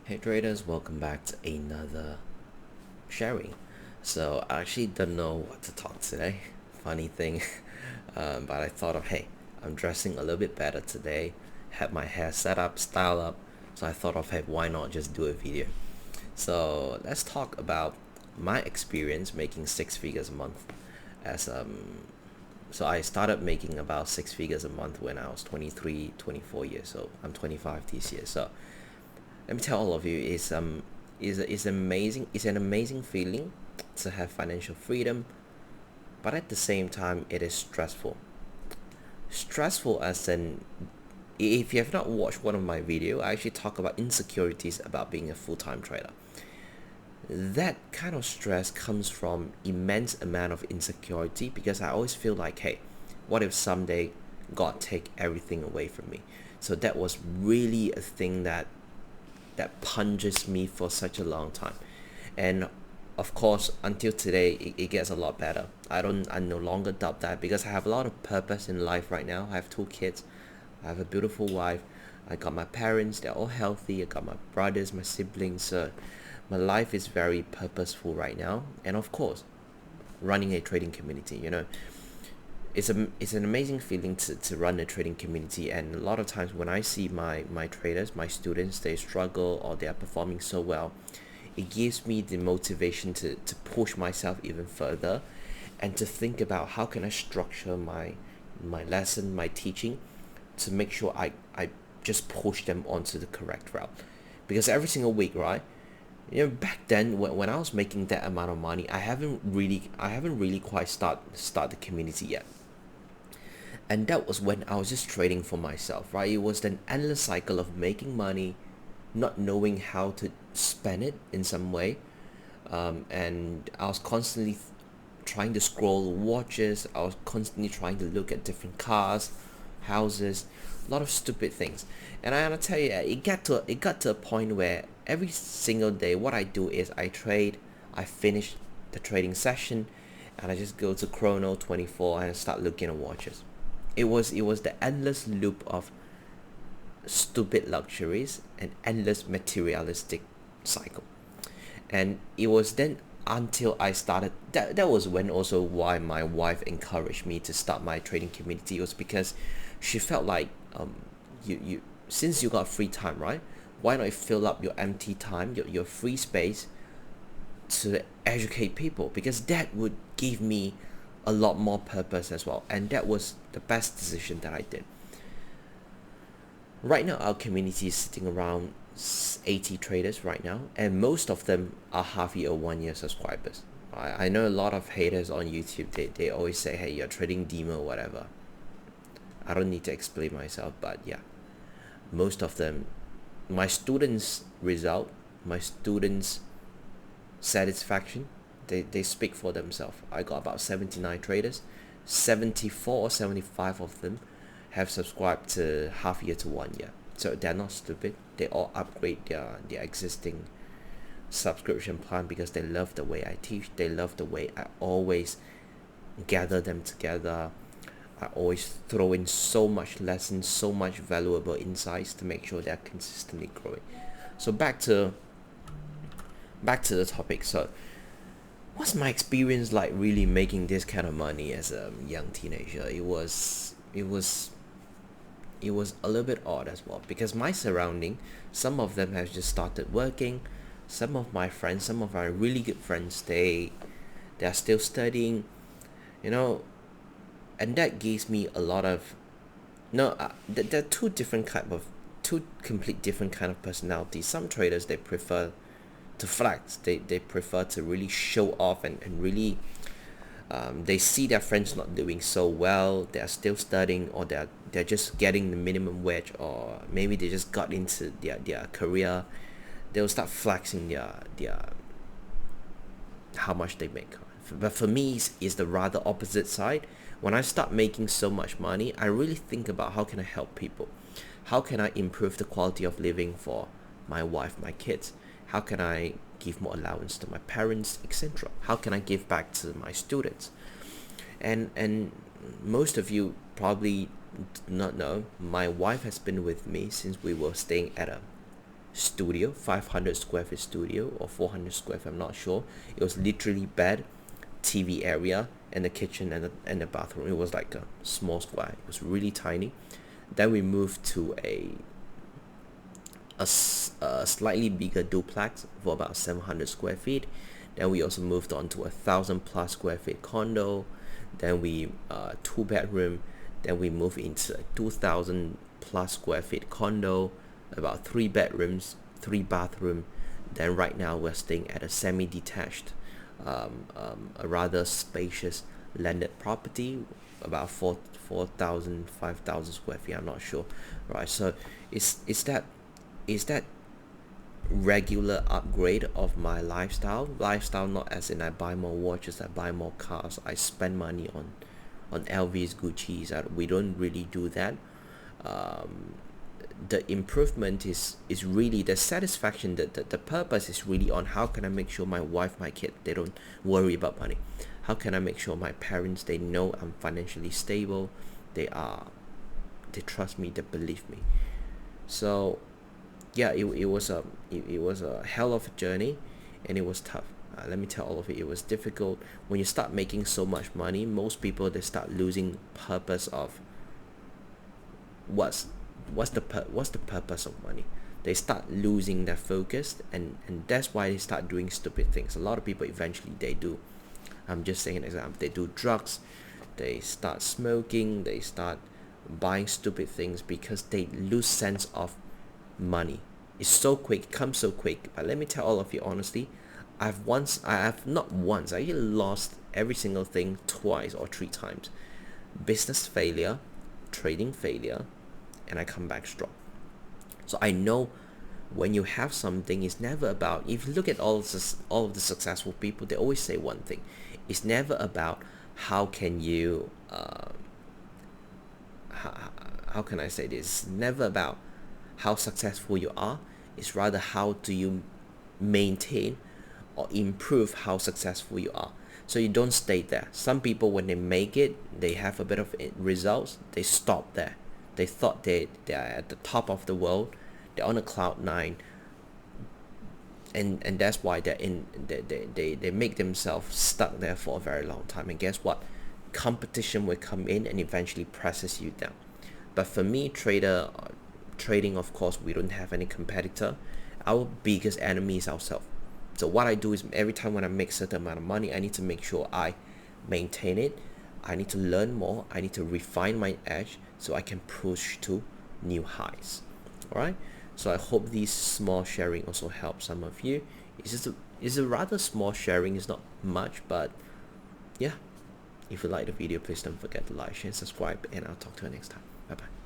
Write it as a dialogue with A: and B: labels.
A: Hey traders, welcome back to another sharing. So I actually don't know what to talk today. Funny thing, but I thought of hey, I'm dressing a little bit better today. Had my hair set up, style up. So I thought of hey, why not just do a video? So let's talk about my experience making six figures a month. As so I started making about six figures a month when I was 23, 24 years old. I'm 25 this year. So let me tell all of you is amazing. It's an amazing feeling to have financial freedom, but at the same time it is stressful. Stressful as in, if you have not watched one of my video, I actually talk about insecurities about being a full-time trader. That kind of stress comes from immense amount of insecurity because I always feel like, hey, what if someday God take everything away from me? So that was really a thing that punches me for such a long time. And of course, until today, it gets a lot better. I no longer doubt that because I have a lot of purpose in life right now. I have two kids. I have a beautiful wife. I got my parents. They're all healthy. I got my brothers, my siblings. My life is very purposeful right now. And of course, running a trading community, it's an amazing feeling to run a trading community. And a lot of times when I see my traders, my students, they struggle or they are performing so well, it gives me the motivation to push myself even further and to think about how can I structure my lesson, my teaching, to make sure I just push them onto the correct route. Because every single week, right, back then when I was making that amount of money, I haven't really quite start the community yet. And that was when I was just trading for myself, right? It was an endless cycle of making money, not knowing how to spend it in some way. And I was constantly trying to scroll watches. I was constantly trying to look at different cars, houses, a lot of stupid things. And I gotta tell you, it got to a point where every single day, what I do is I trade, I finish the trading session, and I just go to Chrono 24 and start looking at watches. It was the endless loop of stupid luxuries and endless materialistic cycle. And it was then until I started that was when also why my wife encouraged me to start my trading community. It was because she felt like you since you got free time, right? Why not fill up your empty time, your free space to educate people, because that would give me a lot more purpose as well. And that was the best decision that I did. Right now our community is sitting around 80 traders right now, and most of them are half year or 1 year subscribers. I know a lot of haters on YouTube, they always say, hey, you're trading demo or whatever. I don't need to explain myself, but yeah, most of them, my students result, my students satisfaction, they speak for themselves. I got about 79 traders, 74 or 75 of them have subscribed to half year to 1 year. So they're not stupid. They all upgrade their existing subscription plan because they love the way I teach. They love the way I always gather them together. I always throw in so much lessons, so much valuable insights to make sure they're consistently growing. So back to the topic. So what's my experience like really making this kind of money as a young teenager? It was a little bit odd as well because my surrounding, some of them have just started working. Some of my friends, some of my really good friends, they are still studying, you know, and that gives me a lot of no. There are two complete different kind of personalities. Some traders, they prefer to flex. They prefer to really show off and really they see their friends not doing so well, they're still studying, or they're just getting the minimum wage, or maybe they just got into their career. They'll start flexing their how much they make. But for me, it's the rather opposite side. When I start making so much money, I really think about how can I help people, how can I improve the quality of living for my wife, my kids, how can I give more allowance to my parents, etc. How can I give back to my students? And most of you probably do not know, my wife has been with me since we were staying at a studio, 500 square feet studio or 400 square feet, I'm not sure. It was literally bed, TV area, and the kitchen and the bathroom. It was like a small square. It was really tiny. Then we moved to a slightly bigger duplex for about 700 square feet. Then we also moved on to 1,000+ square feet condo. Then we 2 bedroom. Then we moved into a 2,000+ square feet condo, about 3 bedrooms, 3 bathroom. Then right now we're staying at a semi-detached, a rather spacious landed property, about 4,000, 5,000 square feet. I'm not sure, right? So is that regular upgrade of my lifestyle, not as in I buy more watches, I buy more cars, I spend money on LVs, Gucci's. We don't really do that. The improvement is really the satisfaction, the purpose is really on how can I make sure my wife, my kid, they don't worry about money. How can I make sure my parents, they know I'm financially stable, they trust me, they believe me. So yeah, it was a hell of a journey, and it was tough. Let me tell all of it was difficult. When you start making so much money, most people, they start losing purpose of what's the purpose of money. They start losing their focus, and that's why they start doing stupid things. A lot of people eventually, they do, I'm just saying an example, they do drugs, they start smoking, they start buying stupid things because they lose sense of money. It's so quick, it comes so quick. But let me tell all of you honestly, I have not once, I actually lost every single thing twice or 3 times. Business failure, trading failure, and I come back strong. So I know when you have something, it's never about, if you look at all of the successful people, they always say one thing. It's never about how can you how can I say this? It's never about how successful you are. It's rather how do you maintain or improve how successful you are. So you don't stay there. Some people, when they make it, they have a bit of results, they stop there. They thought they are at the top of the world, they're on a cloud nine, and that's why they make themselves stuck there for a very long time. And guess what? Competition will come in and eventually presses you down. But for me, trading, of course, we don't have any competitor. Our biggest enemy is ourselves. So what I do is every time when I make certain amount of money, I need to make sure I maintain it. I need to learn more. I need to refine my edge so I can push to new highs. All right. So I hope this small sharing also helps some of you. It's a rather small sharing. It's not much, but yeah. If you like the video, please don't forget to like, share, and subscribe, and I'll talk to you next time. Bye bye.